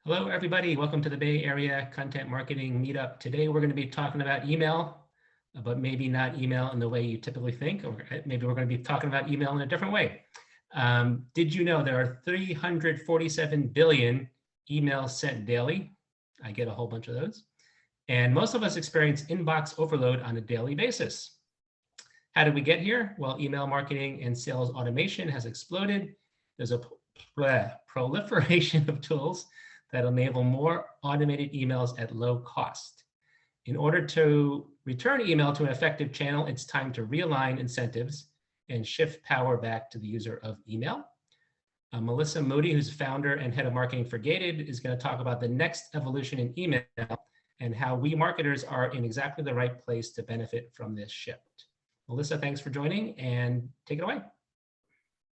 Hello, everybody. Welcome to the Bay Area Content Marketing Meetup. Today, we're going to be talking about email, but maybe not email in the way you typically think, or maybe we're going to be talking about email in a different way. Did you know there are 347 billion emails sent daily? I get a whole bunch of those. And most of us experience inbox overload on a daily basis. How did we get here? Well, email marketing and sales automation has exploded. There's a proliferation of tools that enable more automated emails at low cost. In order to return email to an effective channel, it's time to realign incentives and shift power back to the user of email. Melissa Moody, who's founder and head of marketing for Gated, is going to talk about the next evolution in email and how we marketers are in exactly the right place to benefit from this shift. Melissa, thanks for joining, and take it away.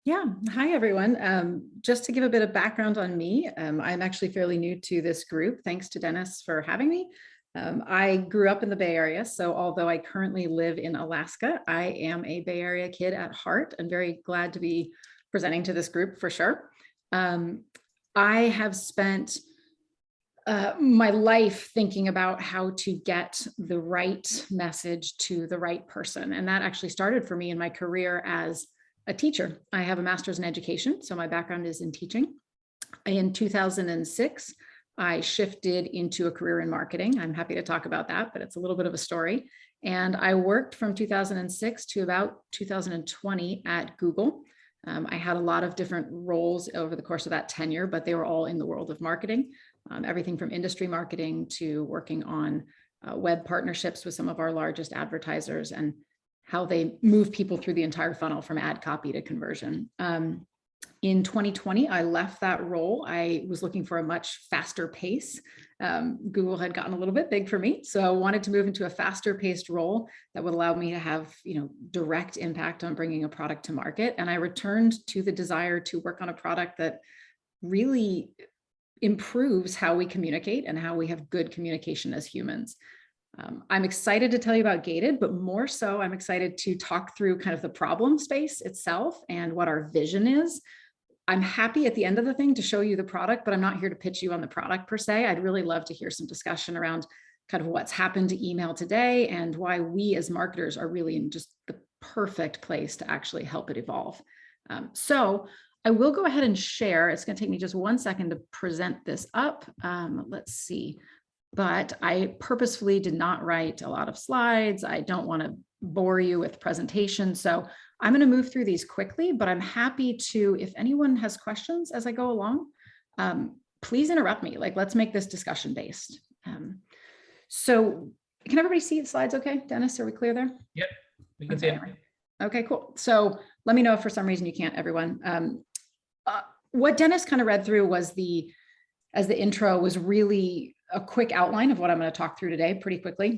Yeah. Hi, everyone. Just to give a bit of background on me, I'm actually fairly new to this group. Thanks to Dennis for having me. I grew up in the Bay Area, so although I currently live in Alaska, I am a Bay Area kid at heart and very glad to be presenting to this group for sure. I have spent my life thinking about how to get the right message to the right person. And that actually started for me in my career as a teacher. I have a master's in education, so my background is in teaching. In 2006, I shifted into a career in marketing. I'm happy to talk about that, but it's a little bit of a story. And I worked from 2006 to about 2020 at Google. I had a lot of different roles over the course of that tenure, but they were all in the world of marketing, everything from industry marketing to working on web partnerships with some of our largest advertisers and how they move people through the entire funnel from ad copy to conversion. In 2020, I left that role. I was looking for a much faster pace. Google had gotten a little bit big for me, so I wanted to move into a faster paced role that would allow me to have, direct impact on bringing a product to market. And I returned to the desire to work on a product that really improves how we communicate and how we have good communication as humans. I'm excited to tell you about Gated, but more so, I'm excited to talk through kind of the problem space itself and what our vision is. I'm happy at the end of the thing to show you the product, but I'm not here to pitch you on the product per se. I'd really love to hear some discussion around kind of what's happened to email today and why we as marketers are really in just the perfect place to actually help it evolve. So I will go ahead and share. It's going to take me just 1 second to present this up. Let's see. But I purposefully did not write a lot of slides. I don't want to bore you with presentation. So I'm going to move through these quickly, but I'm happy to, if anyone has questions as I go along, please interrupt me. Let's make this discussion based. So can everybody see the slides okay? Dennis, are we clear there? Yep, we can see it. Okay, cool. So let me know if for some reason you can't, everyone. What Dennis kind of read through was as the intro was really a quick outline of what I'm going to talk through today pretty quickly.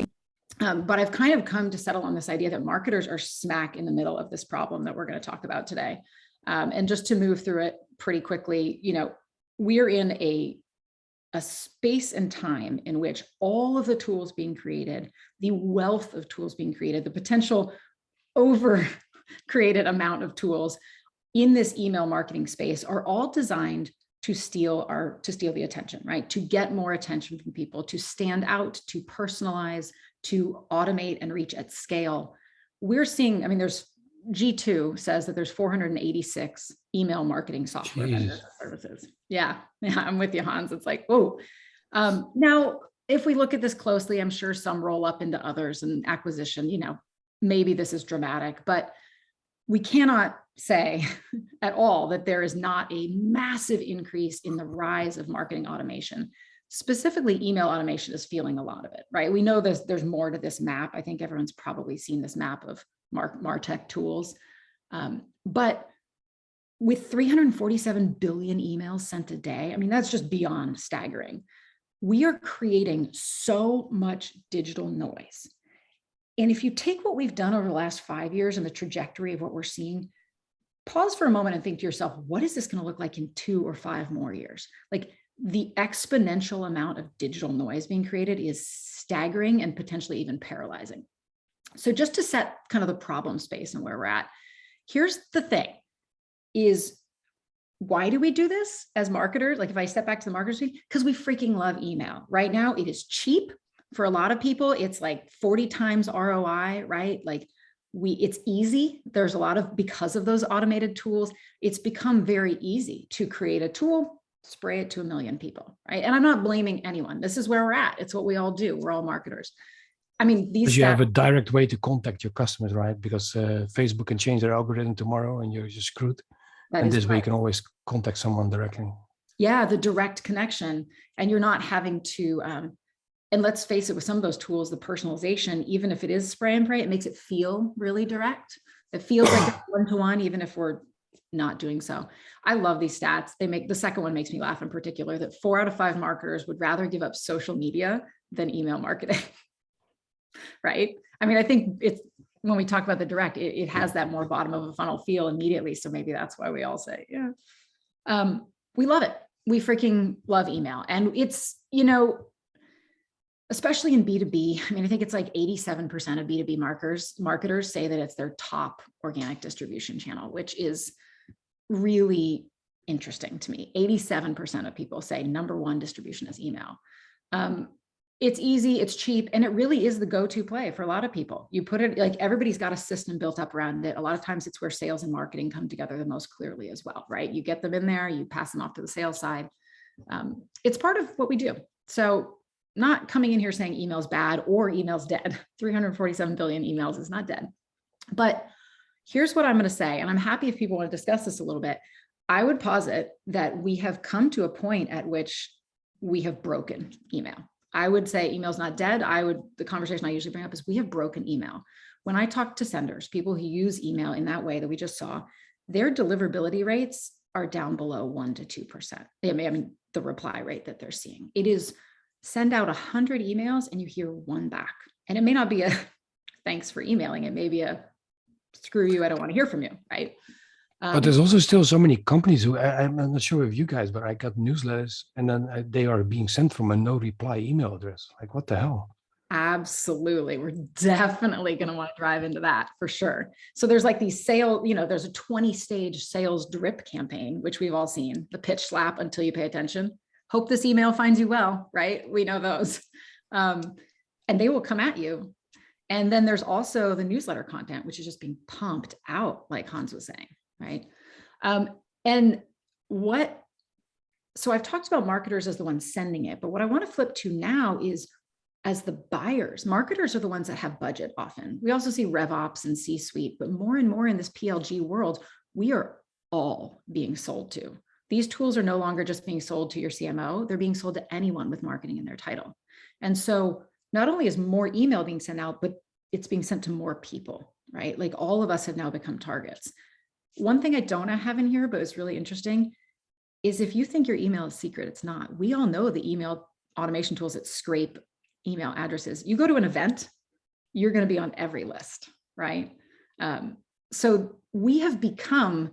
But I've kind of come to settle on this idea that marketers are smack in the middle of this problem that we're going to talk about today. And just to move through it pretty quickly, we're in a space and time in which all of the tools being created, the wealth of tools being created, the potential over created amount of tools in this email marketing space are all designed to steal the attention, right? To get more attention from people, to stand out, to personalize, to automate and reach at scale. We're seeing, there's G2 says that there's 486 email marketing software vendors and services. Yeah, I'm with you, Hans. It's like, whoa. Now, if we look at this closely, I'm sure some roll up into others and acquisition, maybe this is dramatic, but we cannot say at all that there is not a massive increase in the rise of marketing automation. Specifically, email automation is feeling a lot of it, right? We know there's more to this map. I think everyone's probably seen this map of MarTech tools. But with 347 billion emails sent a day, that's just beyond staggering. We are creating so much digital noise. And if you take what we've done over the last 5 years and the trajectory of what we're seeing, pause for a moment and think to yourself, what is this going to look like in 2 or 5 more years? The exponential amount of digital noise being created is staggering and potentially even paralyzing. So just to set kind of the problem space and where we're at, here's the thing is why do we do this as marketers? Like if I step back to the marketers, because we freaking love email. Right now, it is cheap. For a lot of people, it's like 40 times ROI, right? Like it's easy. There's a lot of, because of those automated tools, it's become very easy to create a tool, spray it to 1 million people, right? And I'm not blaming anyone. This is where we're at. It's what we all do. We're all marketers. I mean, these you have a direct way to contact your customers, right? Because Facebook can change their algorithm tomorrow and you're just screwed. And this way you can always contact someone directly. Yeah, the direct connection. And you're not having to, and let's face it, with some of those tools, the personalization, even if it is spray and pray, it makes it feel really direct. It feels like it's one-to-one, even if we're not doing so. I love these stats. The second one makes me laugh in particular, that 4 out of 5 marketers would rather give up social media than email marketing. Right? I mean, I think it's, when we talk about the direct, it has that more bottom of a funnel feel immediately. So maybe that's why we all say, yeah. We love it. We freaking love email. And it's, especially in B2B, I mean, I think it's like 87% of B2B marketers say that it's their top organic distribution channel, which is really interesting to me. 87% of people say number one distribution is email. It's easy, it's cheap, and it really is the go-to play for a lot of people. You put it, like, everybody's got a system built up around it. A lot of times it's where sales and marketing come together the most clearly as well, right? You get them in there, you pass them off to the sales side. It's part of what we do. So not coming in here saying email's bad or email's dead. 347 billion emails is not dead. But here's what I'm going to say, and I'm happy if people want to discuss this a little bit. I would posit that we have come to a point at which we have broken email. I would say email's not dead. The conversation I usually bring up is we have broken email. When I talk to senders, people who use email in that way that we just saw, their deliverability rates are down below 1% to 2%. I mean, the reply rate that they're seeing. It is send out 100 emails and you hear one back. And it may not be a thanks for emailing. It may be a screw you, I don't want to hear from you, right? But there's also still so many companies who, I'm not sure if you guys, but I got newsletters and then they are being sent from a no reply email address. Like, what the hell? Absolutely. We're definitely going to want to drive into that for sure. So there's like these there's a 20-stage sales drip campaign, which we've all seen, the pitch slap until you pay attention. Hope this email finds you well, right? We know those. And they will come at you. And then there's also the newsletter content, which is just being pumped out, like Hans was saying, right? So I've talked about marketers as the ones sending it, but what I want to flip to now is as the buyers. Marketers are the ones that have budget often. We also see RevOps and C-suite, but more and more in this PLG world, we are all being sold to. These tools are no longer just being sold to your CMO, they're being sold to anyone with marketing in their title. And so not only is more email being sent out, but it's being sent to more people, right? Like all of us have now become targets. One thing I don't have in here, but it's really interesting, is if you think your email is secret, it's not. We all know the email automation tools that scrape email addresses. You go to an event, you're going to be on every list, right? So we have become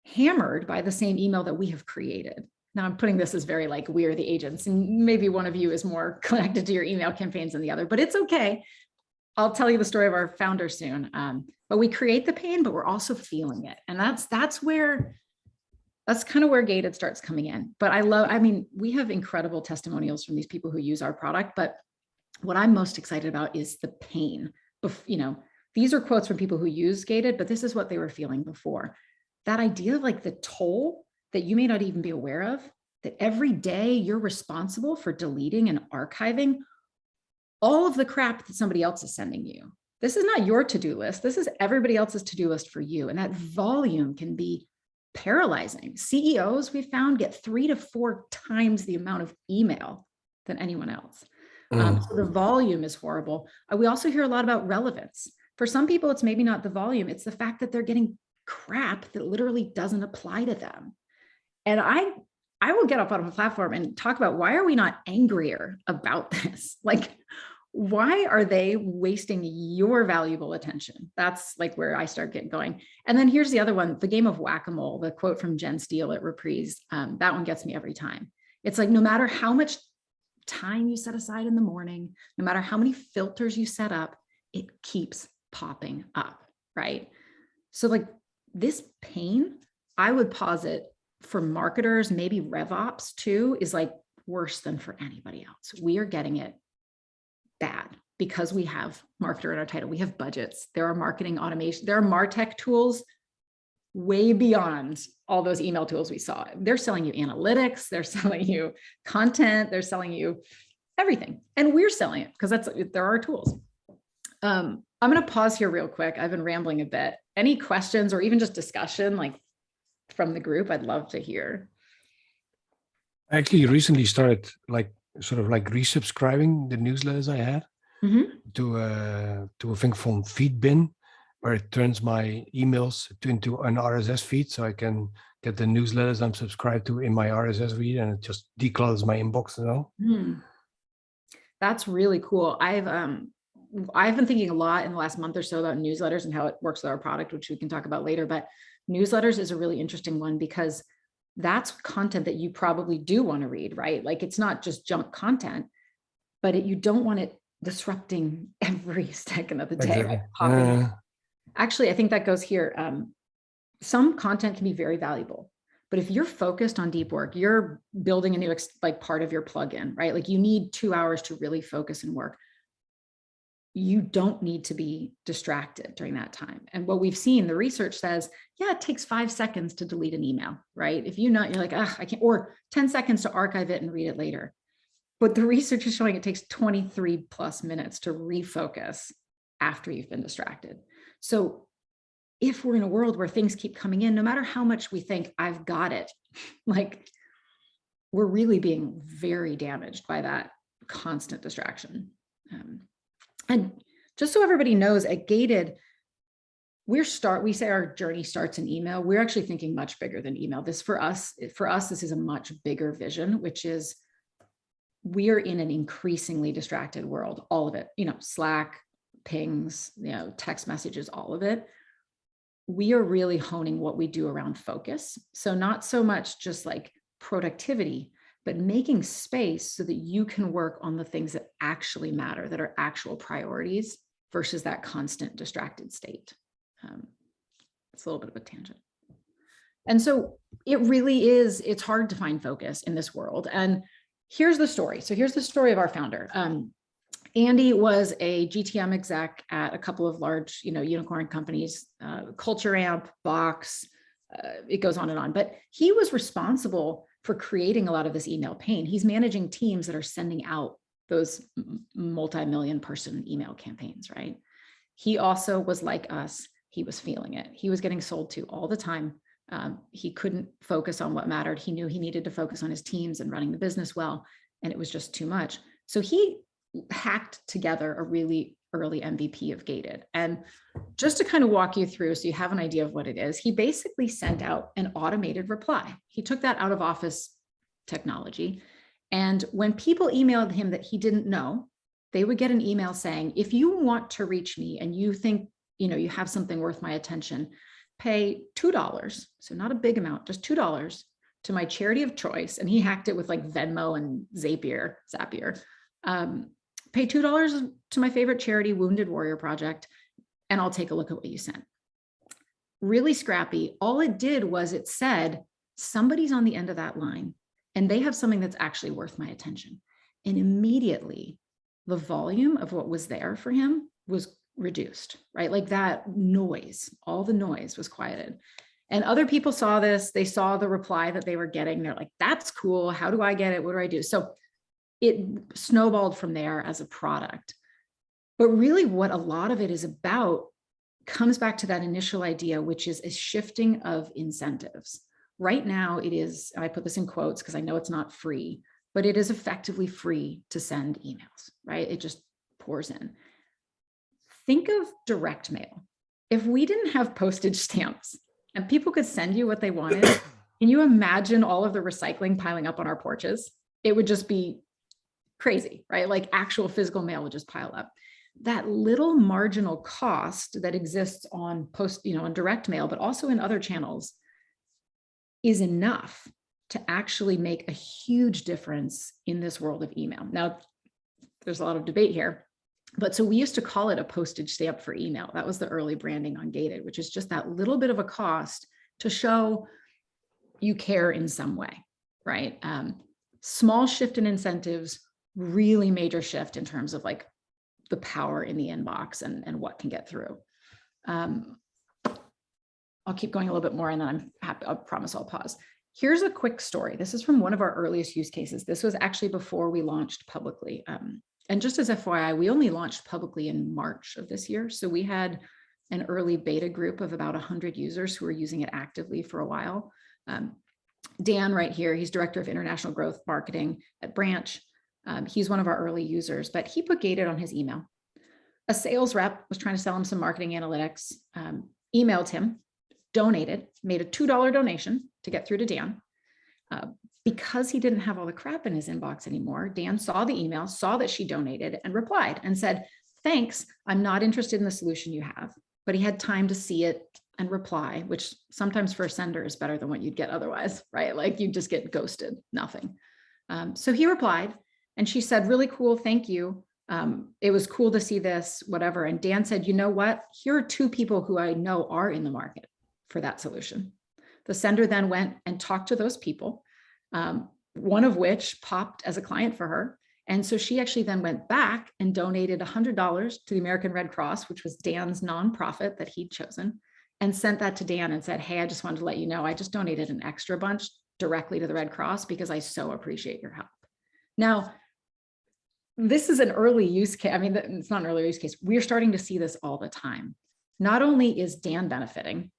hammered by the same email that we have created. Now I'm putting this as very like, we are the agents, and maybe one of you is more connected to your email campaigns than the other, but it's okay. I'll tell you the story of our founder soon. But we create the pain, but we're also feeling it. And that's kind of where Gated starts coming in. But we have incredible testimonials from these people who use our product, but what I'm most excited about is the pain. These are quotes from people who use Gated, but this is what they were feeling before. That idea of like the toll that you may not even be aware of, that every day you're responsible for deleting and archiving all of the crap that somebody else is sending you. This is not your to-do list. This is everybody else's to-do list for you. And that volume can be paralyzing. CEOs, we found, get 3 to 4 times the amount of email than anyone else. So the volume is horrible. We also hear a lot about relevance. For some people, it's maybe not the volume, it's the fact that they're getting crap that literally doesn't apply to them. And I will get up on a platform and talk about, why are we not angrier about this? Like, why are they wasting your valuable attention? That's like where I start getting going. And then here's the other one, the game of whack-a-mole, the quote from Jen Steele at Reprise. That one gets me every time. It's like, no matter how much time you set aside in the morning, no matter how many filters you set up, it keeps popping up, right? So like this pain, I would posit, for marketers, maybe RevOps too, is like worse than for anybody else. We are getting it bad because we have marketer in our title. We have budgets. There are marketing automation. There are MarTech tools way beyond all those email tools we saw. They're selling you analytics. They're selling you content. They're selling you everything. And we're selling it because there are tools. I'm going to pause here real quick. I've been rambling a bit. Any questions or even just discussion like from the group? I'd love to hear. I actually recently started sort of resubscribing the newsletters I had to a thing from Feedbin, where it turns my emails into an RSS feed, so I can get the newsletters I'm subscribed to in my RSS feed, and it just declutters my inbox and all. That's really cool. I've been thinking a lot in the last month or so about newsletters and how it works with our product, which we can talk about later. But newsletters is a really interesting one because that's content that you probably do want to read, right? Like it's not just junk content, but you don't want it disrupting every second of the day. Exactly. Like actually, I think that goes here. Some content can be very valuable, but if you're focused on deep work, you're building a new part of your plugin, right? Like you need 2 hours to really focus and work. You don't need to be distracted during that time. And what we've seen, the research says, yeah, it takes 5 seconds to delete an email, right? If you're like, I can't, or 10 seconds to archive it and read it later. But the research is showing it takes 23 plus minutes to refocus after you've been distracted. So if we're in a world where things keep coming in, no matter how much we think I've got it, like we're really being very damaged by that constant distraction. And just so everybody knows, at Gated, we say our journey starts in email. We're actually thinking much bigger than email. This for us, this is a much bigger vision, which is we are in an increasingly distracted world, all of it, Slack, pings, text messages, all of it. We are really honing what we do around focus. So not so much just like productivity, but making space so that you can work on the things that actually matter, that are actual priorities versus that constant distracted state. It's a little bit of a tangent. And so it really is, it's hard to find focus in this world. And here's the story. So here's the story of our founder. Andy was a GTM exec at a couple of large, unicorn companies, Culture Amp, Box, it goes on and on. But he was responsible for creating a lot of this email pain. He's managing teams that are sending out those multi-million person email campaigns, right? He also was like us. He was feeling it. He was getting sold to all the time. He couldn't focus on what mattered. He knew he needed to focus on his teams and running the business well, and it was just too much. So he hacked together a really early MVP of Gated. And just to kind of walk you through so you have an idea of what it is, he basically sent out an automated reply. He took that out of office technology. And when people emailed him that he didn't know, they would get an email saying, if you want to reach me and you think, you have something worth my attention, pay $2. So not a big amount, just $2 to my charity of choice. And he hacked it with like Venmo and Zapier. Pay $2 to my favorite charity, Wounded Warrior Project, and I'll take a look at what you sent. Really scrappy. All it did was it said, somebody's on the end of that line and they have something that's actually worth my attention. And immediately the volume of what was there for him was reduced, right? Like that noise, all the noise was quieted. And other people saw this, they saw the reply that they were getting. They're like, that's cool. How do I get it? What do I do? So it snowballed from there as a product. But really what a lot of it is about comes back to that initial idea, which is a shifting of incentives. Right now it is, I put this in quotes because I know it's not free, but it is effectively free to send emails, right? It just pours in. Think of direct mail. If we didn't have postage stamps and people could send you what they wanted, can you imagine all of the recycling piling up on our porches? It would just be crazy, right? Like actual physical mail would just pile up. That little marginal cost that exists on on direct mail, but also in other channels, is enough to actually make a huge difference in this world of email. Now, there's a lot of debate here, but so we used to call it a postage stamp for email. That was the early branding on Gated, which is just that little bit of a cost to show, you care in some way, right? Small shift in incentives, really major shift in terms of like the power in the inbox and what can get through. I'll keep going a little bit more and then I'm happy, I promise I'll pause. Here's a quick story. This is from one of our earliest use cases. This was actually before we launched publicly. And just as FYI, we only launched publicly in March of this year. So we had an early beta group of about 100 users who were using it actively for a while. Dan right here, he's Director of International Growth Marketing at Branch. He's one of our early users, but he put gated on his email. A sales rep was trying to sell him some marketing analytics, emailed him, donated, made a $2 donation to get through to Dan. Because he didn't have all the crap in his inbox anymore, Dan saw the email, saw that she donated and replied and said, thanks, I'm not interested in the solution you have. But he had time to see it and reply, which sometimes for a sender is better than what you'd get otherwise, right? Like you just get ghosted, nothing. So he replied and she said, really cool, thank you. It was cool to see this, whatever. And Dan said, you know what? Here are 2 people who I know are in the market for that solution. The sender then went and talked to those people, one of which popped as a client for her. And so she actually then went back and donated $100 to the American Red Cross, which was Dan's nonprofit that he'd chosen, and sent that to Dan and said, hey, I just wanted to let you know, I just donated an extra bunch directly to the Red Cross because I so appreciate your help. Now, this is an early use case. I mean, it's not an early use case. We're starting to see this all the time. Not only is Dan benefiting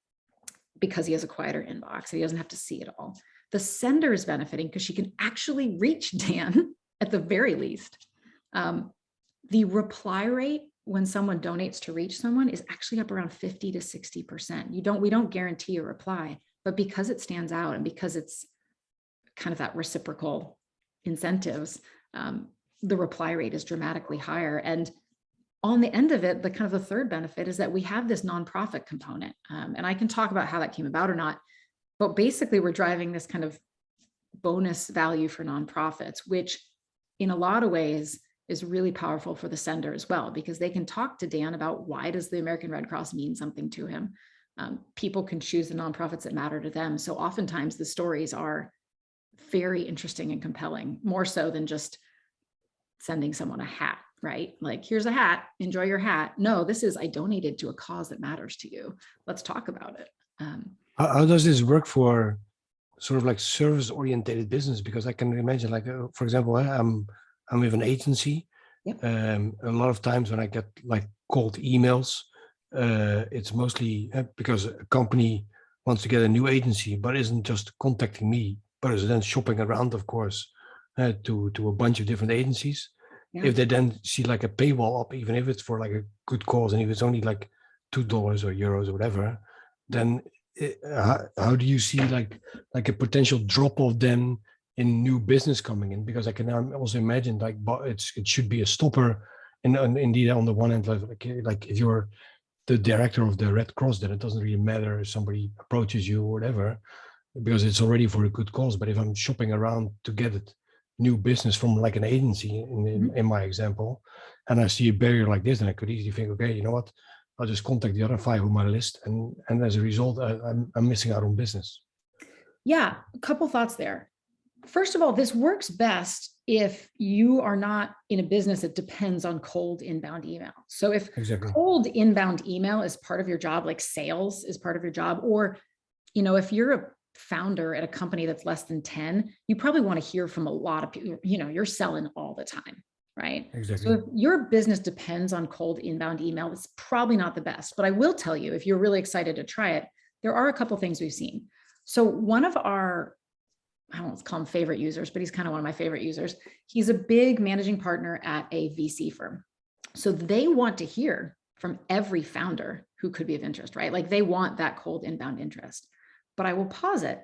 because he has a quieter inbox, he doesn't have to see it all. The sender is benefiting because she can actually reach Dan at the very least. The reply rate when someone donates to reach someone is actually up around 50 to 60%. We don't guarantee a reply, but because it stands out and because it's kind of that reciprocal incentives, the reply rate is dramatically higher. And on the end of it, the kind of the third benefit is that we have this nonprofit component. And I can talk about how that came about or not, but basically we're driving this kind of bonus value for nonprofits, which in a lot of ways is really powerful for the sender as well, because they can talk to Dan about why does the American Red Cross mean something to him. People can choose the nonprofits that matter to them. So oftentimes the stories are very interesting and compelling, more so than just sending someone a hat, right? Like, here's a hat, enjoy your hat. No, this is, I donated to a cause that matters to you. Let's talk about it. How does this work for sort of like service oriented business? Because I can imagine, like, for example, I'm with an agency. Yep. A lot of times when I get like cold emails, it's mostly because a company wants to get a new agency, but isn't just contacting me, but is then shopping around, of course, to a bunch of different agencies. Yeah. If they then see like a paywall up, even if it's for like a good cause, and if it's only like $2 or euros or whatever, then how do you see like a potential drop off then in new business coming in? Because I can also imagine like it should be a stopper, and indeed on the one hand, like if you're the director of the Red Cross, then it doesn't really matter if somebody approaches you or whatever, because it's already for a good cause. But if I'm shopping around to get it new business from like an agency in my example, and I see a barrier like this, then I could easily think, okay, you know what, I'll just contact the other 5 on my list, and as a result, I'm missing out on business. Yeah, a couple thoughts there. First of all, this works best if you are not in a business that depends on cold inbound email. So if cold inbound email is part of your job, like sales is part of your job, or if you're a founder at a company that's less than 10, you probably want to hear from a lot of people. You're selling all the time, right? Exactly. So if your business depends on cold inbound email, it's probably not the best. But I will tell you, if you're really excited to try it, there are a couple things we've seen. So one of our, I don't want to call him favorite users, but he's kind of one of my favorite users. He's a big managing partner at a VC firm. So they want to hear from every founder who could be of interest, right? Like they want that cold inbound interest. But I will posit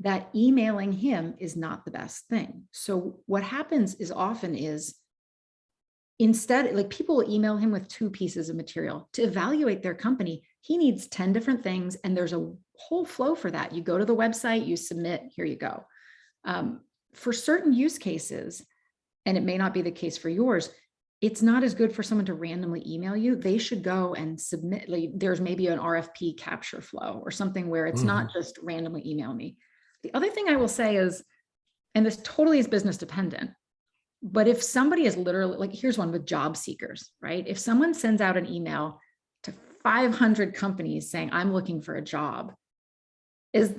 that emailing him is not the best thing. So what happens is often is instead, like people will email him with 2 pieces of material to evaluate their company. He needs 10 different things, and there's a whole flow for that. You go to the website, you submit, here you go. For certain use cases, and it may not be the case for yours, it's not as good for someone to randomly email you. They should go and submit, like there's maybe an RFP capture flow or something where it's not just randomly email me. The other thing I will say is, and this totally is business dependent, but if somebody is literally like, here's one with job seekers, right? If someone sends out an email to 500 companies saying, I'm looking for a job, is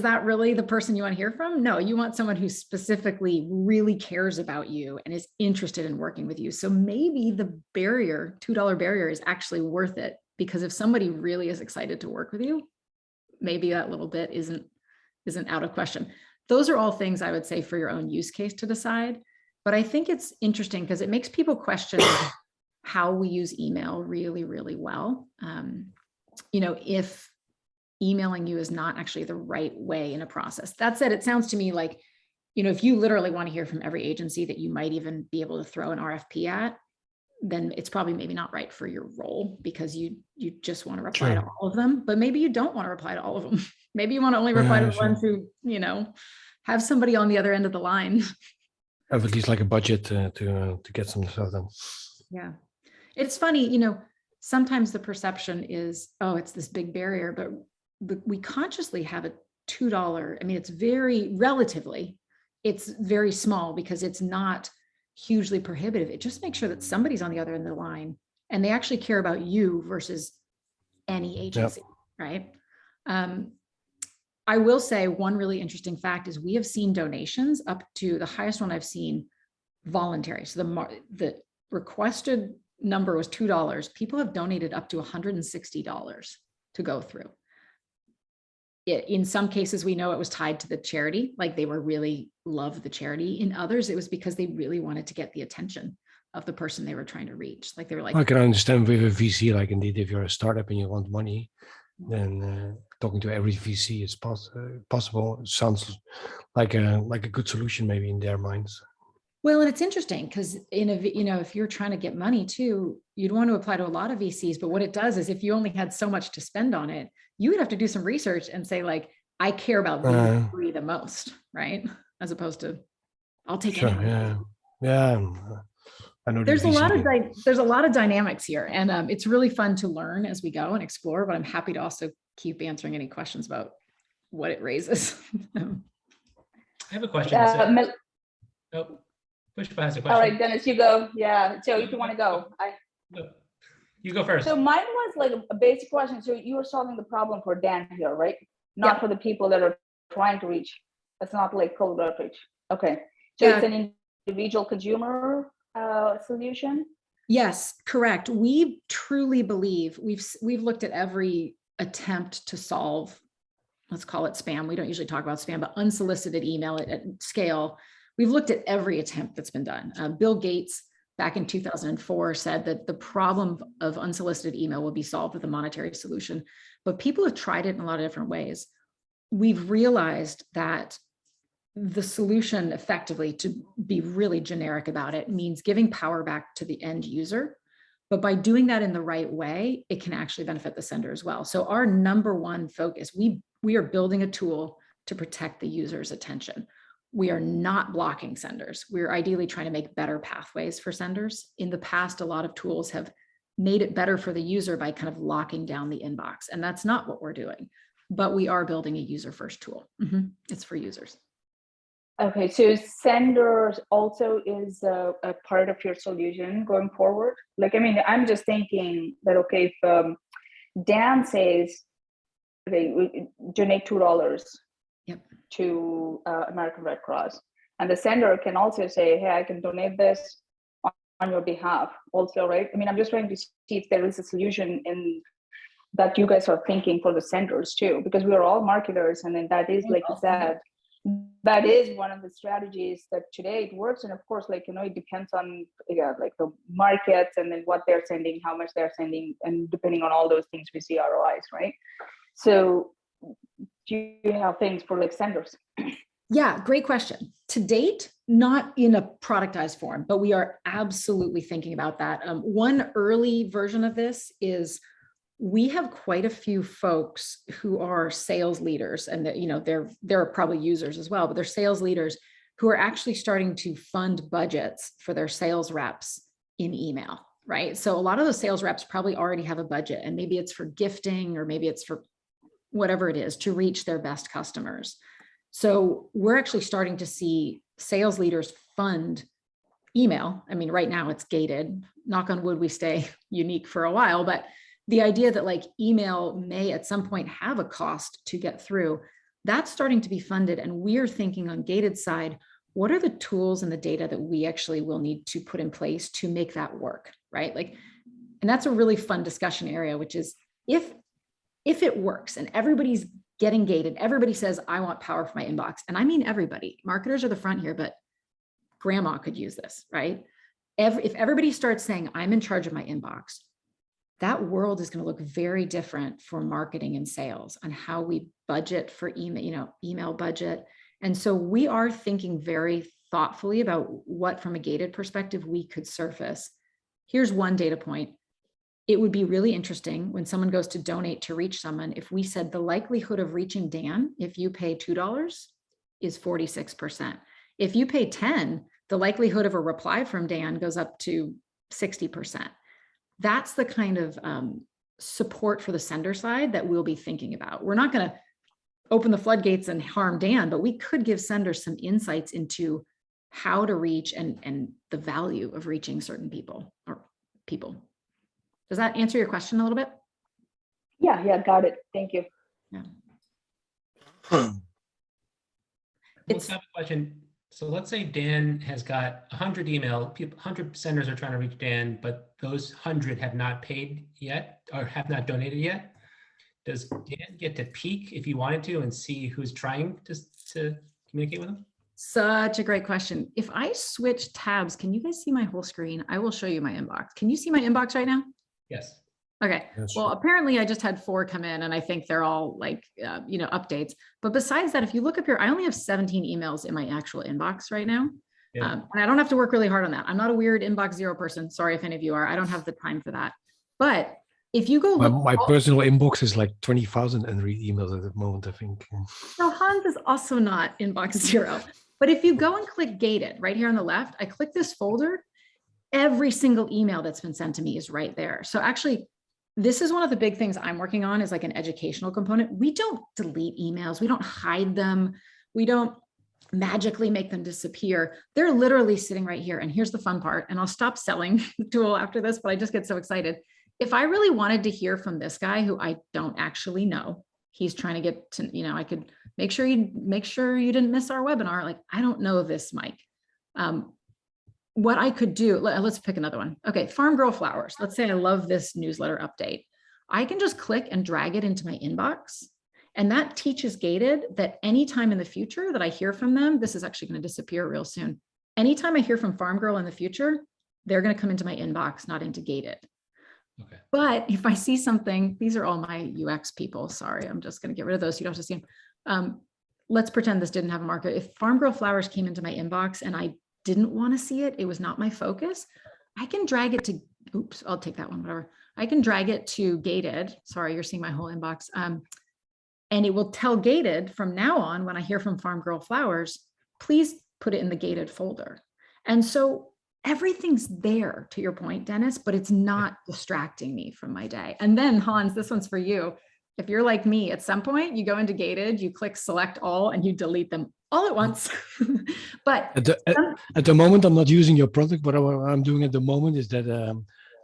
that really the person you want to hear from? No, you want someone who specifically really cares about you and is interested in working with you. So maybe the barrier, $2 barrier, is actually worth it, because if somebody really is excited to work with you, maybe that little bit isn't out of question. Those are all things I would say for your own use case to decide. But I think it's interesting because it makes people question how we use email really, really well. If emailing you is not actually the right way in a process. That said, it sounds to me like, if you literally want to hear from every agency that you might even be able to throw an RFP at, then it's probably maybe not right for your role, because you just want to reply to all of them. But maybe you don't want to reply to all of them. Maybe you want to only reply to the ones who, have somebody on the other end of the line. Have at least like a budget to get some stuff done. Yeah. It's funny, sometimes the perception is, oh, it's this big barrier, but we consciously have a $2. I mean, it's it's very small because it's not hugely prohibitive. It just makes sure that somebody's on the other end of the line and they actually care about you versus any agency, right? I will say one really interesting fact is we have seen donations up to, the highest one I've seen, voluntary. So the requested number was $2. People have donated up to $160 to go through. In some cases, we know it was tied to the charity, like they were really loved the charity. In others, it was because they really wanted to get the attention of the person they were trying to reach. Like they were like, I can understand with a VC, like indeed, if you're a startup and you want money, then talking to every VC is possible. It sounds like a good solution maybe in their minds. Well, and it's interesting because if you're trying to get money too, you'd want to apply to a lot of VCs. But what it does is if you only had so much to spend on it, you would have to do some research and say, like, I care about these three the most, right? As opposed to, I'll take anything. Yeah. I know there's a lot of dynamics here, and it's really fun to learn as we go and explore. But I'm happy to also keep answering any questions about what it raises. I have a question. Pushpa has a question. All right, Dennis, you go. Yeah, so if you want to go, you go first. So mine was like a basic question. So you were solving the problem for Dan here, right? Not for the people that are trying to reach. It's not like cold outreach. Okay, so it's an individual consumer solution. Yes, correct. We truly believe we've looked at every attempt to solve, let's call it spam. We don't usually talk about spam, but unsolicited email at scale. We've looked at every attempt that's been done. Bill Gates back in 2004 said that the problem of unsolicited email will be solved with a monetary solution, but people have tried it in a lot of different ways. We've realized that the solution, effectively, to be really generic about it, means giving power back to the end user. But by doing that in the right way, it can actually benefit the sender as well. So our number one focus, we are building a tool to protect the user's attention. We are not blocking senders. We're ideally trying to make better pathways for senders. In the past, a lot of tools have made it better for the user by kind of locking down the inbox. And that's not what we're doing, but we are building a user-first tool. It's for users. Okay, so senders also is a part of your solution going forward. Like, I mean, I'm just thinking that, okay, if Dan says, okay, we donate $2 to American Red Cross, and the sender can also say, hey, I can donate this on your behalf also, right? I mean, I'm just trying to see if there is a solution in that you guys are thinking for the senders too, because we are all marketers, and then that is, like you said, that is one of the strategies that today it works. And of course, like, it depends on like the markets and then what they're sending, how much they're sending, and depending on all those things, we see ROIs, right? So do you have things for like senders? Yeah, great question. To date, not in a productized form, but we are absolutely thinking about that. One early version of this is we have quite a few folks who are sales leaders, and they're probably users as well, but they're sales leaders who are actually starting to fund budgets for their sales reps in email, right? So a lot of those sales reps probably already have a budget, and maybe it's for gifting, or maybe it's for whatever it is to reach their best customers. So we're actually starting to see sales leaders fund email. I mean, right now it's gated. Knock on wood, we stay unique for a while, but the idea that like email may at some point have a cost to get through, that's starting to be funded. And we're thinking on gated side, what are the tools and the data that we actually will need to put in place to make that work, right? Like, and that's a really fun discussion area, which is if it works and everybody's getting gated, everybody says, I want power for my inbox. And I mean, everybody, marketers are the front here, but grandma could use this, right? If everybody starts saying, I'm in charge of my inbox, that world is going to look very different for marketing and sales on how we budget for email, email budget. And so we are thinking very thoughtfully about what, from a gated perspective, we could surface. Here's one data point. It would be really interesting when someone goes to donate to reach someone, if we said the likelihood of reaching Dan, if you pay $2, is 46%. If you pay 10, the likelihood of a reply from Dan goes up to 60%. That's the kind of support for the sender side that we'll be thinking about. We're not going to open the floodgates and harm Dan, but we could give senders some insights into how to reach and the value of reaching certain people or people. Does that answer your question a little bit? Yeah, got it. Thank you. Yeah. Let's have a question. So let's say Dan has got 100 100 senders are trying to reach Dan, but those 100 have not paid yet or have not donated yet. Does Dan get to peek if he wanted to and see who's trying to communicate with him? Such a great question. If I switch tabs, can you guys see my whole screen? I will show you my inbox. Can you see my inbox right now? Yes. Okay. Yes, Well, sure. apparently I just had 4 come in and I think they're all like, updates. But besides that, if you look up here, I only have 17 emails in my actual inbox right now. Yeah. And I don't have to work really hard on that. I'm not a weird inbox zero person. Sorry if any of you are. I don't have the time for that. But if you go look, My personal inbox is like 20,000 unread emails at the moment, I think. so Hans is also not inbox zero. But if you go and click gated right here on the left, I click this folder, every single email that's been sent to me is right there. So actually, this is one of the big things I'm working on is like an educational component. We don't delete emails. We don't hide them. We don't magically make them disappear. They're literally sitting right here. And here's the fun part. And I'll stop selling the tool after this, but I just get so excited. If I really wanted to hear from this guy who I don't actually know, he's trying to get to, I could make sure you didn't miss our webinar. Like, I don't know this, Mike. What I could do, let's pick another one. Okay, Farm Girl Flowers. Let's say I love this newsletter update. I can just click and drag it into my inbox. And that teaches gated that anytime in the future that I hear from them, this is actually going to disappear real soon. Anytime I hear from Farm Girl in the future, they're going to come into my inbox, not into gated. Okay. But if I see something, these are all my UX people. Sorry, I'm just going to get rid of those. You don't have to see them. Let's pretend this didn't have a marker. If Farm Girl Flowers came into my inbox and I didn't want to see it, it was not my focus, I can drag it to, oops, I'll take that one, whatever. I can drag it to gated. Sorry, you're seeing my whole inbox. And it will tell gated from now on, when I hear from Farm Girl Flowers, please put it in the gated folder. And so everything's there, to your point, Dennis, but it's not distracting me from my day. And then Hans, this one's for you. If you're like me, at some point you go into gated, you click select all and you delete them all at once. But at the moment, I'm not using your product, but what I'm doing at the moment is that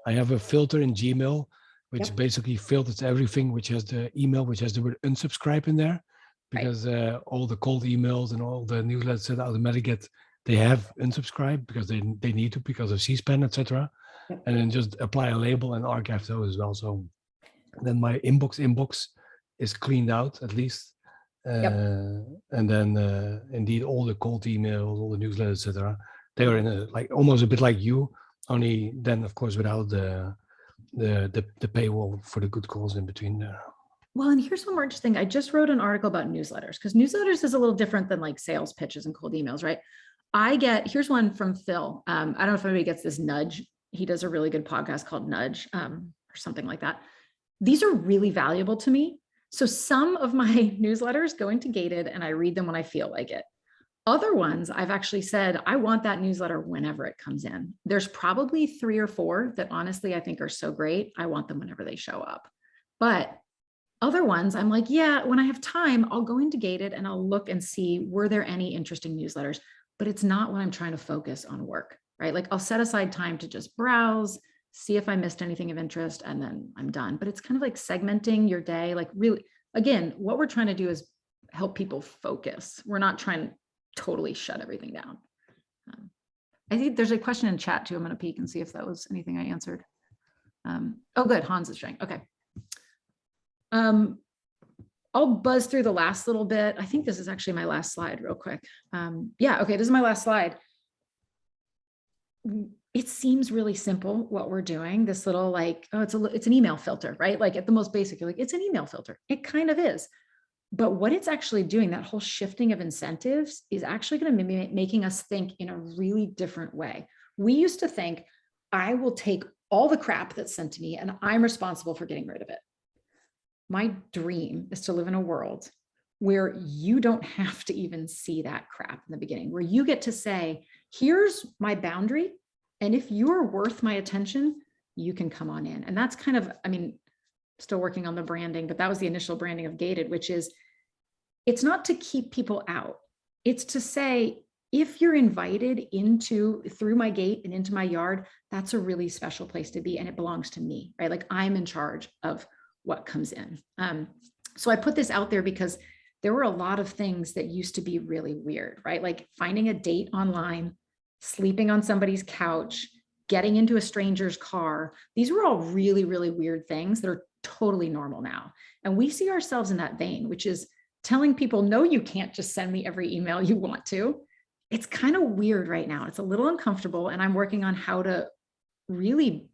I have a filter in Gmail, which basically filters everything which has the email, which has the word unsubscribe in there, because all the cold emails and all the newsletters that automatically get, they have unsubscribe because they need to because of C-SPAN, etc. And then just apply a label and archive those as well. So then my inbox is cleaned out at least. And then indeed all the cold emails, all the newsletters, etc. They are in a like almost a bit like you, only then of course without the paywall for the good calls in between there. Well, and here's one more interesting. I just wrote an article about newsletters because newsletters is a little different than like sales pitches and cold emails, right? Here's one from Phil. I don't know if anybody gets this Nudge. He does a really good podcast called Nudge or something like that. These are really valuable to me. So some of my newsletters go into gated and I read them when I feel like it. Other ones, I've actually said, I want that newsletter whenever it comes in. There's probably 3 or 4 that honestly I think are so great. I want them whenever they show up. But Other ones, I'm like, yeah, when I have time, I'll go into Gated and I'll look and see, were there any interesting newsletters? But it's not when I'm trying to focus on work, right? Like I'll set aside time to just browse, see if I missed anything of interest, and then I'm done. But it's kind of like segmenting your day. Like really, again, what we're trying to do is help people focus. We're not trying to totally shut everything down. I think there's a question in chat too. I'm going to peek and see if that was anything I answered. Oh, good. Hans is showing. Okay. I'll buzz through the last little bit. I think this is actually my last slide real quick. Yeah, okay, this is my last slide. It seems really simple what we're doing. This little like, oh, it's an email filter, right? Like at the most basic, you're like, it's an email filter. It kind of is. But what it's actually doing, that whole shifting of incentives, is actually going to be making us think in a really different way. We used to think, I will take all the crap that's sent to me and I'm responsible for getting rid of it. My dream is to live in a world where you don't have to even see that crap in the beginning, where you get to say, here's my boundary. And if you're worth my attention, you can come on in. And that's kind of, I mean, still working on the branding, but that was the initial branding of Gated, which is, it's not to keep people out. It's to say, if you're invited through my gate and into my yard, that's a really special place to be. And it belongs to me, right? Like I'm in charge of what comes in. So I put this out there because there were a lot of things that used to be really weird, right? Like finding a date online, sleeping on somebody's couch, getting into a stranger's car. These were all really, really weird things that are totally normal now. And we see ourselves in that vein, which is telling people, no, you can't just send me every email you want to. It's kind of weird right now. It's a little uncomfortable. And I'm working on how to really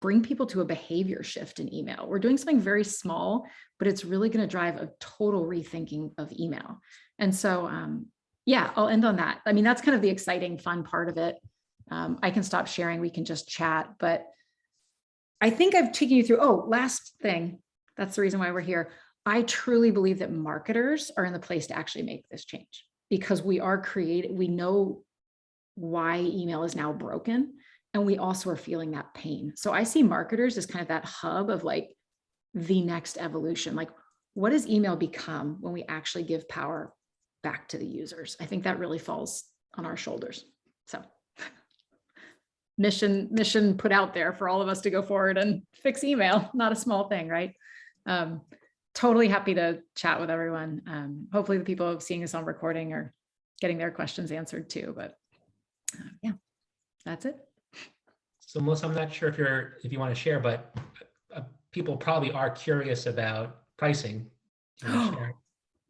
bring people to a behavior shift in email. We're doing something very small, but it's really going to drive a total rethinking of email. And so, yeah, I'll end on that. I mean, that's kind of the exciting, fun part of it. I can stop sharing. We can just chat, but I think I've taken you through, last thing. That's the reason why we're here. I truly believe that marketers are in the place to actually make this change, because we know why email is now broken. And we also are feeling that pain. So I see marketers as kind of that hub of like the next evolution. Like, what does email become when we actually give power back to the users? I think that really falls on our shoulders. So mission put out there for all of us to go forward and fix email. Not a small thing, right? Totally happy to chat with everyone. Hopefully the people seeing this on recording are getting their questions answered too, but yeah, that's it. So Melissa, I'm not sure if you want to share, but people probably are curious about pricing.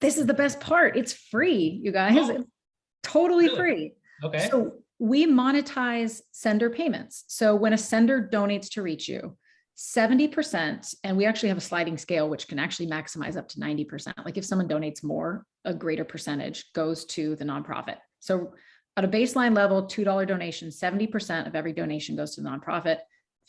This is the best part. It's free, you guys. Oh, it's totally really? free. Okay. So we monetize sender payments. So when a sender donates to reach you, 70%, and we actually have a sliding scale, which can actually maximize up to 90%. Like if someone donates more, a greater percentage goes to the nonprofit. So at a baseline level, $2 donation, 70% of every donation goes to the nonprofit,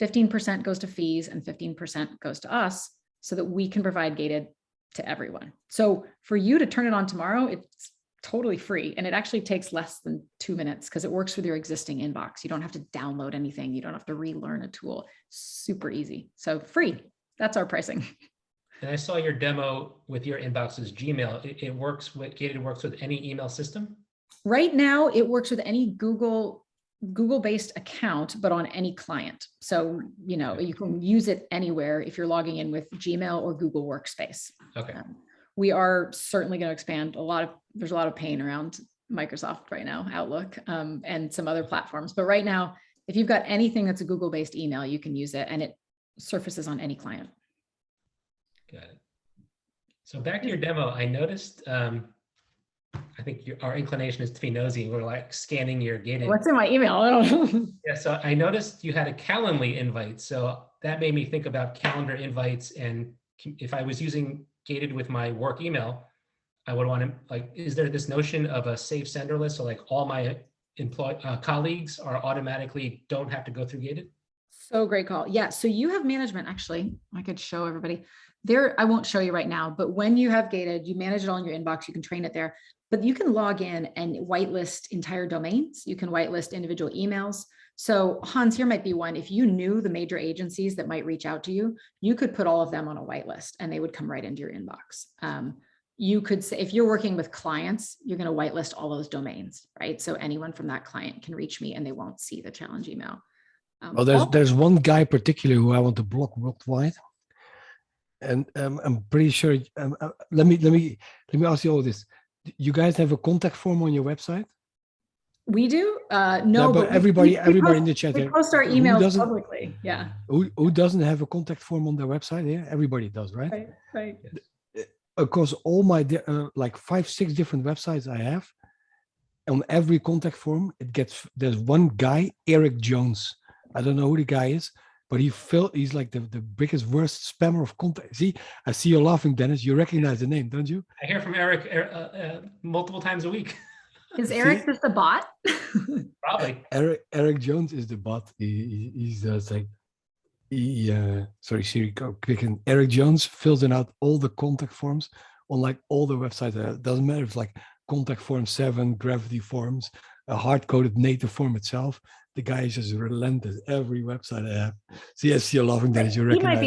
15% goes to fees, and 15% goes to us so that we can provide Gated to everyone. So for you to turn it on tomorrow, it's totally free. And it actually takes less than 2 minutes because it works with your existing inbox. You don't have to download anything. You don't have to relearn a tool. Super easy. So free. That's our pricing. And I saw your demo with your inboxes, Gmail. It works with Gated, works with any email system? Right now, it works with any Google-based account, but on any client. So, you can use it anywhere if you're logging in with Gmail or Google Workspace. Okay. We are certainly going to expand there's a lot of pain around Microsoft right now, Outlook, and some other platforms. But right now, if you've got anything that's a Google-based email, you can use it and it surfaces on any client. Got it. So back to your demo, I noticed, I think our inclination is to be nosy. We're like scanning your Gated. What's in my email? I don't know. Yeah, so I noticed you had a Calendly invite. So that made me think about calendar invites. And if I was using Gated with my work email, I would want to is there this notion of a safe sender list? So like all my colleagues are automatically don't have to go through Gated? So great call. Yeah. So you have management, actually, I could show everybody there. I won't show you right now, but when you have Gated, you manage it all in your inbox, you can train it there. but you can log in and whitelist entire domains. You can whitelist individual emails. So Hans, here might be one. If you knew the major agencies that might reach out to you, you could put all of them on a whitelist and they would come right into your inbox. You could say, if you're working with clients, you're going to whitelist all those domains, right? So anyone from that client can reach me and they won't see the challenge email. Well, there's one guy particularly who I want to block worldwide, and I'm pretty sure. Let me ask you all this: you guys have a contact form on your website? We do. No, yeah, but everybody in the chat. We post our emails publicly. Yeah. Who doesn't have a contact form on their website? Yeah, everybody does, right? Right. Across all my like 5-6 different websites I have, on every contact form, there's one guy, Eric Jones. I don't know who the guy is, but he's like the biggest, worst spammer of contact. See, I see you laughing, Dennis. You recognize the name, don't you? I hear from Eric multiple times a week. Is Eric just a bot? Probably. Eric Jones is the bot. He's like, sorry, Siri, quick. And Eric Jones fills out all the contact forms on like all the websites. It doesn't matter if it's like contact form 7, gravity forms, a hard-coded native form itself. The guy is just relentless. Every website I have. See, I see you laughing, Dennis. You recognize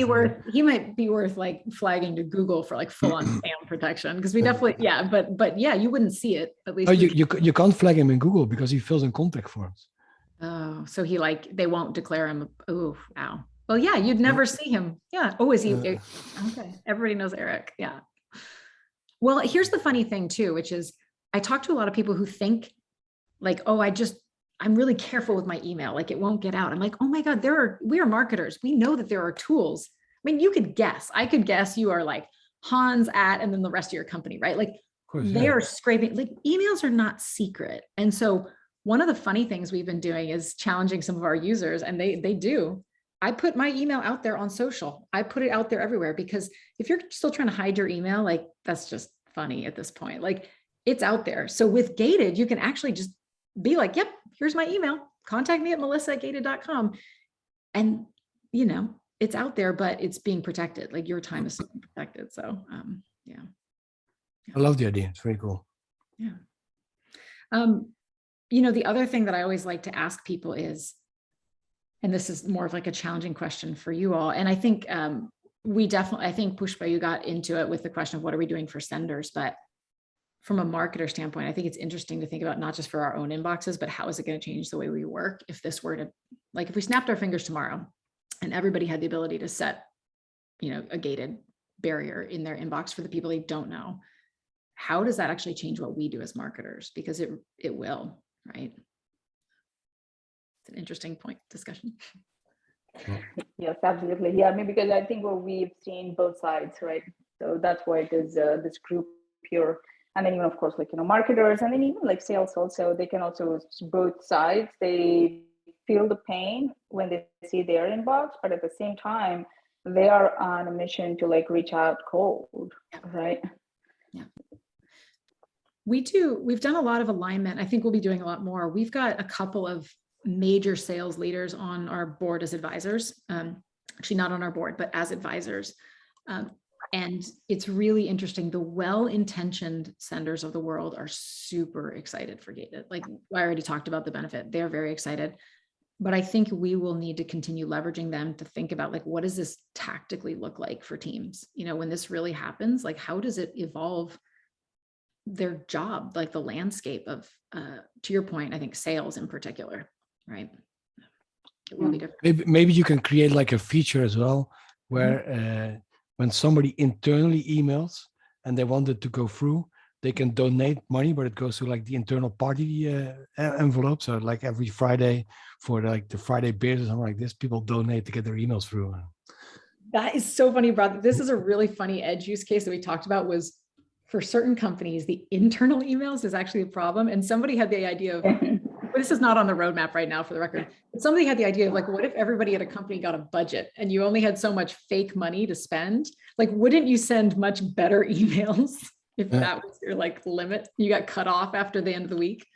he might be worth like flagging to Google for like full-on spam protection, because we definitely, but yeah, you wouldn't see it at least. Oh, you can't flag him in Google because he fills in contact forms. Oh, so he they won't declare him. Oh, wow. Well, yeah, you'd never see him. Yeah. Oh, is he? Okay. Everybody knows Eric. Yeah. Well, here's the funny thing too, which is I talk to a lot of people who think like, oh, I'm really careful with my email. Like it won't get out. I'm like, oh my God, we are marketers. We know that there are tools. I mean, you could guess, I could guess you are like Hans at, and then the rest of your company, right? Like they are scraping, like emails are not secret. And so one of the funny things we've been doing is challenging some of our users, and they do. I put my email out there on social. I put it out there everywhere, because if you're still trying to hide your email, like that's just funny at this point. Like it's out there. So with Gated, you can actually just be like, yep, here's my email. Contact me at melissa@gated.com. And, it's out there, but it's being protected. Like your time is being protected. So, yeah. I love the idea. It's very cool. Yeah. The other thing that I always like to ask people is, and this is more of like a challenging question for you all. And I think I think Pushpa, you got into it with the question of what are we doing for senders, but from a marketer standpoint, I think it's interesting to think about not just for our own inboxes, but how is it going to change the way we work if this were to, like, if we snapped our fingers tomorrow and everybody had the ability to set, a gated barrier in their inbox for the people they don't know, how does that actually change what we do as marketers? Because it will, right? It's an interesting point discussion. Yes, absolutely. Yeah, because I think what we've seen both sides, right? So that's why it is this group here. And then even, of course, like, marketers, and then even like sales also, they can also, both sides, they feel the pain when they see their inbox, but at the same time, they are on a mission to like reach out cold, right? Yeah. We've done a lot of alignment. I think we'll be doing a lot more. We've got a couple of major sales leaders on our board as advisors, actually not on our board, but as advisors. And it's really interesting. The well-intentioned senders of the world are super excited for Gated. Like I already talked about the benefit. They're very excited, but I think we will need to continue leveraging them to think about like, what does this tactically look like for teams? When this really happens, like how does it evolve their job, like the landscape of, to your point, I think sales in particular, right? It will be different. Maybe you can create like a feature as well, where when somebody internally emails and they want it to go through, they can donate money, but it goes to like the internal party envelope. So like every Friday for like the Friday beers or something like this, people donate to get their emails through. That is so funny, brother. This is a really funny edge use case that we talked about. Was for certain companies, the internal emails is actually a problem. And somebody had the idea of, this is not on the roadmap right now for the record, but somebody had the idea of like, what if everybody at a company got a budget and you only had so much fake money to spend? Like, wouldn't you send much better emails if that was your like limit? You got cut off after the end of the week.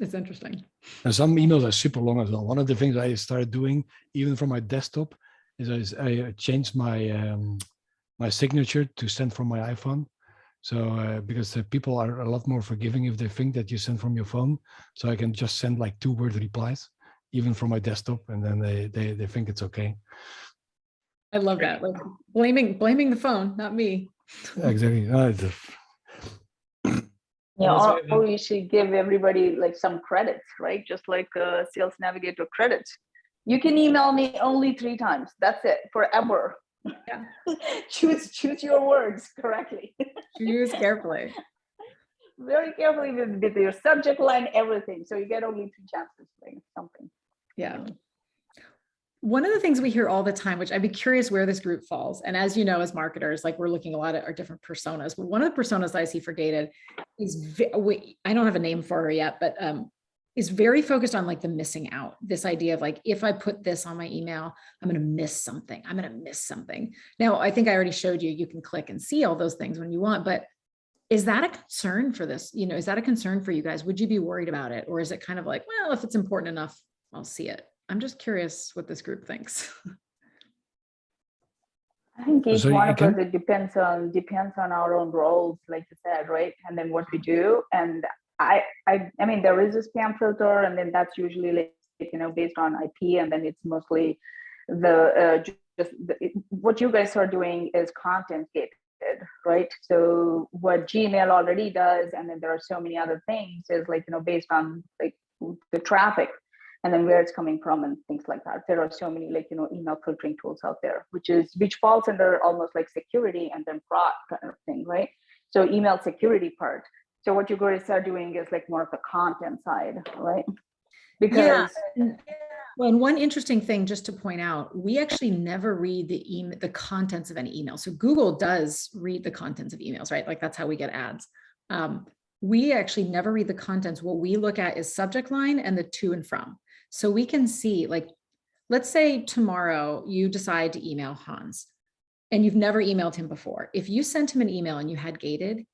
It's interesting. And some emails are super long as well. One of the things I started doing, even from my desktop, is I changed my my signature to send from my iPhone. So because people are a lot more forgiving if they think that you send from your phone. So I can just send like 2-word replies, even from my desktop, and then they think it's okay. I love that. Like blaming the phone, not me. Exactly. Yeah, Well, or you should give everybody like some credits, right? Just like Sales Navigator credits. You can email me only 3 times. That's it, forever. Yeah. choose your words correctly. Choose carefully. Very carefully with your subject line, everything. So you get only 3 chances to say something. Yeah. One of the things we hear all the time, which I'd be curious where this group falls. And as you know, as marketers, like we're looking a lot at our different personas, but one of the personas that I see for gated is, I don't have a name for her yet, but is very focused on like the missing out. This idea of like, if I put this on my email, I'm going to miss something. I'm going to miss something. Now, I think I already showed you, you can click and see all those things when you want, but is that a concern for this? You know, is that a concern for you guys? Would you be worried about it? Or is it kind of like, well, if it's important enough, I'll see it. I'm just curious what this group thinks. I think each So one you of us, it depends on our own roles, like you said, right? And then what we do. And I mean, there is a spam filter, and then that's usually like, you know, based on IP, and then it's mostly what you guys are doing is content gated, right? So what Gmail already does, and then there are so many other things, is like, you know, based on like the traffic, and then where it's coming from and things like that. There are so many like, you know, email filtering tools out there, which falls under almost like security and then fraud kind of thing, right? So email security part. So what you guys are doing is like more of the content side, right? Because well, and one interesting thing just to point out, we actually never read the contents of any email. So Google does read the contents of emails, right? Like that's how we get ads. We actually never read the contents. What we look at is subject line and the to and from. So we can see, like, let's say tomorrow you decide to email Hans and you've never emailed him before. If you sent him an email and you had gated,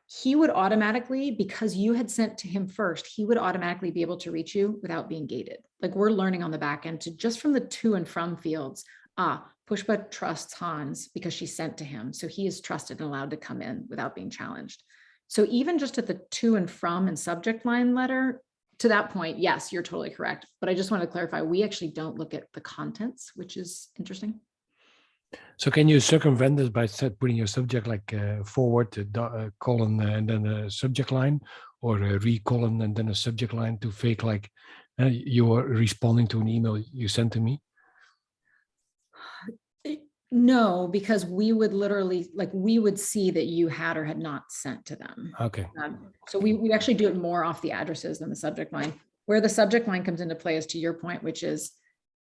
he would automatically, because you had sent to him first, he would automatically be able to reach you without being gated. Like we're learning on the back end to just from the to and from fields, Pushpa trusts Hans because she sent to him. So he is trusted and allowed to come in without being challenged. So even just at the to and from and subject line letter, to that point, yes, you're totally correct. But I just want to clarify, we actually don't look at the contents, which is interesting. So can you circumvent this by putting your subject like forward, colon, and then a subject line, or a re-colon and then a subject line to fake like you are responding to an email you sent to me? No, because we would literally, like, we would see that you had or had not sent to them. Okay. So we actually do it more off the addresses than the subject line. Where the subject line comes into play is to your point, which is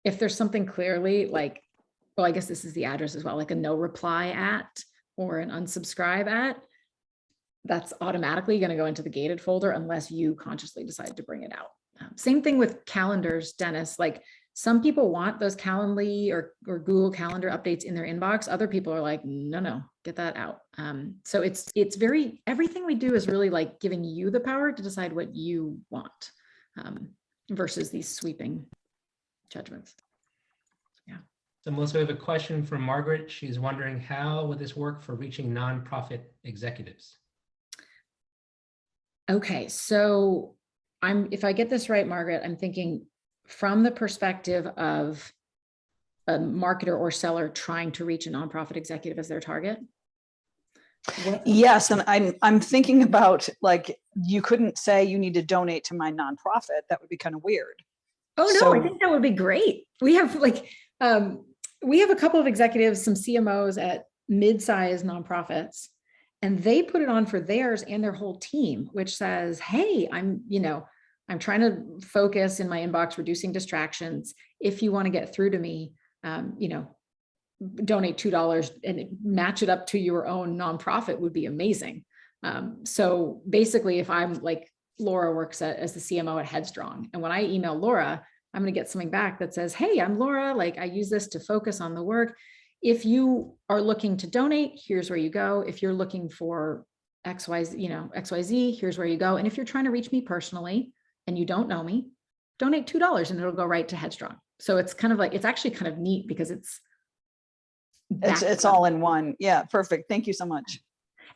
if there's something clearly like, well, I guess this is the address as well, like a no reply at or an unsubscribe at, that's automatically going to go into the gated folder unless you consciously decide to bring it out. Same thing with calendars, Dennis. Like some people want those Calendly or Google Calendar updates in their inbox. Other people are like, no, get that out. So it's very, everything we do is really like giving you the power to decide what you want versus these sweeping judgments. Yeah. So Melissa, we have a question from Margaret. She's wondering, how would this work for reaching nonprofit executives? Okay, so if I get this right, Margaret, I'm thinking from the perspective of a marketer or seller trying to reach a nonprofit executive as their target. Yes, and I'm thinking about, like, you couldn't say you need to donate to my nonprofit. That would be kind of weird. Oh no, I think that would be great. We have a couple of executives, some CMOs at mid-sized nonprofits, and they put it on for theirs and their whole team, which says, hey, I'm trying to focus in my inbox, reducing distractions. If you want to get through to me, donate $2 and match it up to your own nonprofit would be amazing. So basically, if I'm like, Laura works as the CMO at Headstrong, and when I email Laura, I'm going to get something back that says, hey, I'm Laura, like I use this to focus on the work. If you are looking to donate, here's where you go. If you're looking for XYZ, here's where you go. And if you're trying to reach me personally and you don't know me, donate $2 and it'll go right to Headstrong. So it's kind of like, it's actually kind of neat because it's all in one. Yeah, perfect. Thank you so much.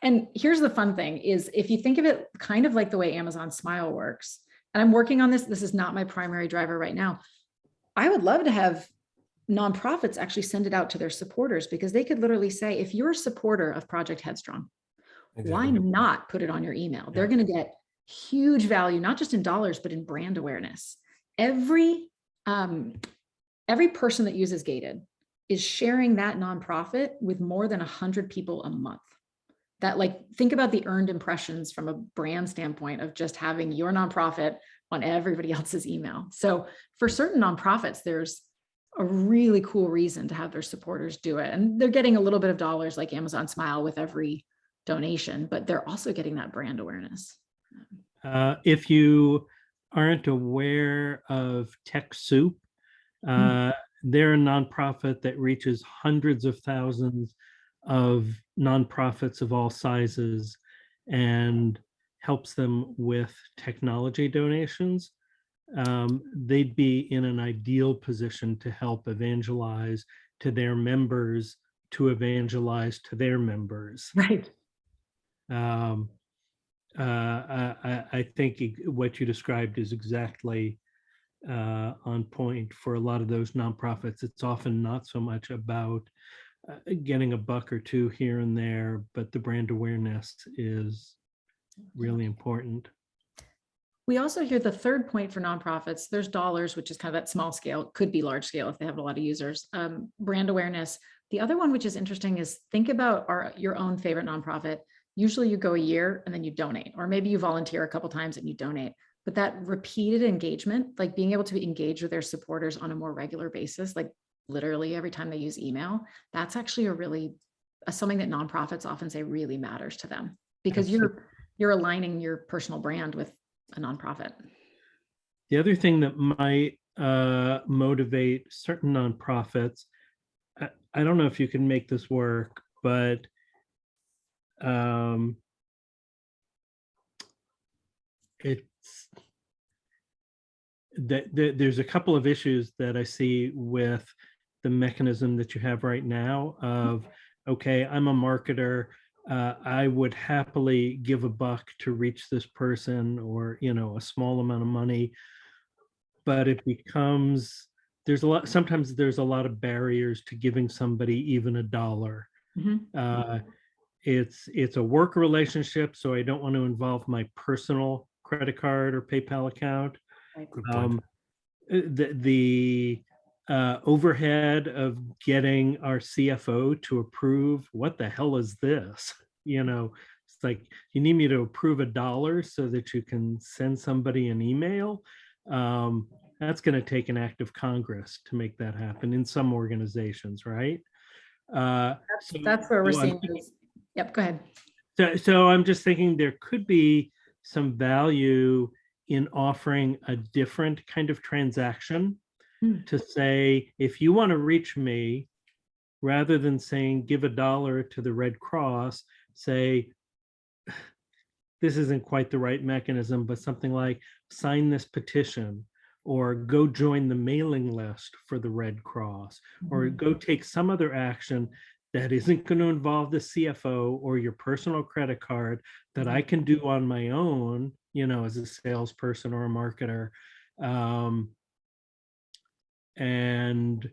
And here's the fun thing is if you think of it kind of like the way Amazon Smile works, and I'm working on this, this is not my primary driver right now. I would love to have nonprofits actually send it out to their supporters, because they could literally say, if you're a supporter of Project Headstrong, why not put it on your email? They're going to get huge value, not just in dollars, but in brand awareness. Every person that uses Gated is sharing that nonprofit with more than 100 people a month. That, like, think about the earned impressions from a brand standpoint of just having your nonprofit on everybody else's email. So for certain nonprofits, there's a really cool reason to have their supporters do it. And they're getting a little bit of dollars like Amazon Smile with every donation, but they're also getting that brand awareness. If you aren't aware of TechSoup, they're a nonprofit that reaches hundreds of thousands of nonprofits of all sizes and helps them with technology donations. They'd be in an ideal position to help evangelize to their members, to evangelize to their members. Right. I think what you described is exactly on point for a lot of those nonprofits. It's often not so much about getting a buck or two here and there, but the brand awareness is really important. We also hear the third point for nonprofits. There's dollars, which is kind of that small scale, could be large scale if they have a lot of users. Brand awareness. The other one, which is interesting, is think about your own favorite nonprofit. Usually you go a year and then you donate, or maybe you volunteer a couple times and you donate. But that repeated engagement, like being able to engage with their supporters on a more regular basis, like literally every time they use email, that's actually something that nonprofits often say really matters to them, because you're aligning your personal brand with a nonprofit. The other thing that might motivate certain nonprofits, I don't know if you can make this work, but there's a couple of issues that I see with the mechanism that you have right now of, okay, I'm a marketer. I would happily give a buck to reach this person, or, a small amount of money, but it becomes, sometimes there's a lot of barriers to giving somebody even $1. It's a work relationship, so I don't want to involve my personal credit card or PayPal account. The overhead of getting our CFO to approve, what the hell is this? It's like, you need me to approve $1 so that you can send somebody an email. That's going to take an act of Congress to make that happen in some organizations, right? That's where we're seeing this. Yep, go ahead. So I'm just thinking there could be some value in offering a different kind of transaction to say, if you want to reach me, rather than saying give $1 to the Red Cross, say, this isn't quite the right mechanism, but something like sign this petition, or go join the mailing list for the Red Cross, or go take some other action that isn't going to involve the CFO or your personal credit card, that I can do on my own, as a salesperson or a marketer, and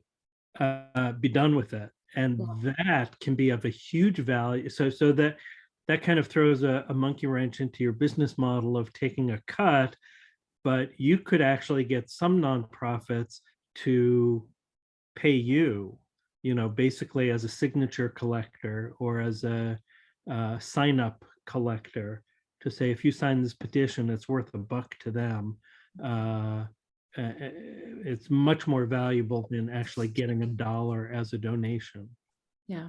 be done with it. And that can be of a huge value. So that kind of throws a monkey wrench into your business model of taking a cut, but you could actually get some nonprofits to pay you, basically as a signature collector or as a sign-up collector, to say, if you sign this petition, it's worth $1 to them. It's much more valuable than actually getting $1 as a donation. Yeah,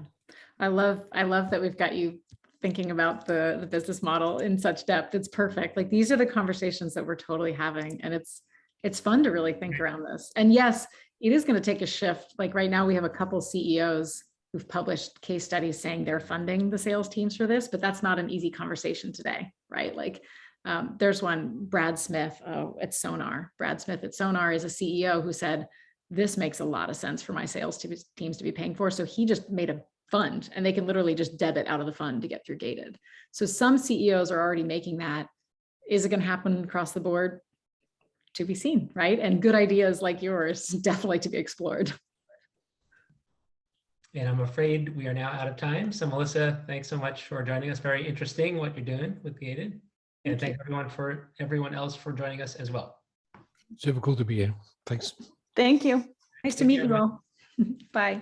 I love that we've got you thinking about the business model in such depth. It's perfect. Like, these are the conversations that we're totally having, and it's fun to really think around this. And yes, it is going to take a shift. Like right now, we have a couple CEOs who've published case studies saying they're funding the sales teams for this, but that's not an easy conversation today, right? Like, there's one, Brad Smith at Sonar. Brad Smith at Sonar is a CEO who said, this makes a lot of sense for my sales teams to be paying for. So he just made a fund, and they can literally just debit out of the fund to get through gated. So some CEOs are already making that. Is it going to happen across the board? To be seen, right? And good ideas like yours definitely to be explored. And I'm afraid we are now out of time. So Melissa, thanks so much for joining us. Very interesting what you're doing with gated. And thank everyone else for joining us as well. Super cool to be here. Thanks. Thank you. Nice to Take meet care, you everyone. all. Bye.